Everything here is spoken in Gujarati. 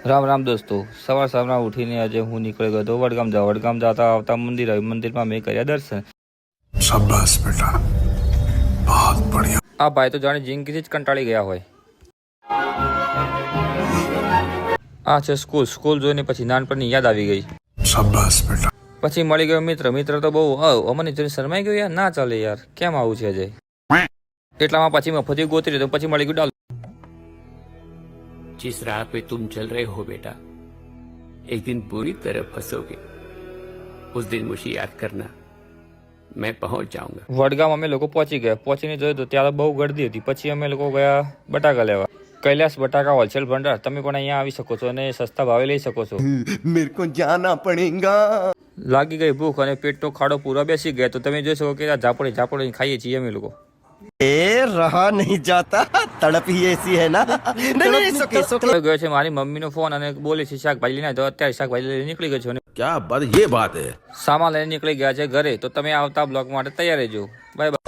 રામ રામ દોસ્તો, સવારના ઉઠીને આજે હું નીકળી ગયો હતો વડગામ જવા. વડગામ જતા આવતા મંદિર આવ્યું. મંદિરમાં મેં કર્યા દર્શન. શાબાશ બેટા, બહુત બઢિયા. આ ભાઈ તો જાણે જિંદગીથી જ કંટાળી ગયા હોય. આ છે સ્કૂલ જોઈને પછી નાનપણની યાદ આવી ગઈ. શાબાશ બેટા. પછી મળી ગયો મિત્ર તો બહુ અમને જોઈને શરમાઈ ગયો. યાર ના ચાલે યાર, કેમ આવું છે અજય? એટલામાં પછી મફતી ગોતરી તો પછી મળી ગયું ડાલ. जिस राह पे तुम चल रहे हो बेटा, एक दिन बुरी तरह फंसोगे. उस दिन मुझे याद करना, मैं पहुंच जाऊंगा. વડગામ અમે લોકો પહોંચી ગયા. પહોંચીને જોયું તો ત્યારે બહુ ગળદી હતી. પછી અમે લોકો ગયા બટાકા લેવા. કૈલાસ બટાકા હોલસેલ ભંડાર. તમે પણ અહીંયા આવી શકો છો અને સસ્તા ભાવે લઈ શકો છો. मेरे को जाना पड़ेगा. લાગી ગઈ ભૂખ અને પેટનો ખાડો પૂરા બેસી ગયા. તો તમે જોઈ શકો કે ઝાપડી ખાઈએ છીએ અમે લોકો. ए रहा नहीं जाता, तड़प ही ऐसी है ना. नहीं, તો ગયો છે મારી મમ્મીનો ફોન અને બોલે છે શાકભાજી લઈને. તો અત્યારે શાકભાજી લઈને નીકળી ગયો છું. क्या बात, ये बात है. સામાન લઈને નીકળી ગયા છે ઘરે. તો તમે આવતા બ્લોગ માટે તૈયાર રહેજો. Bye bye.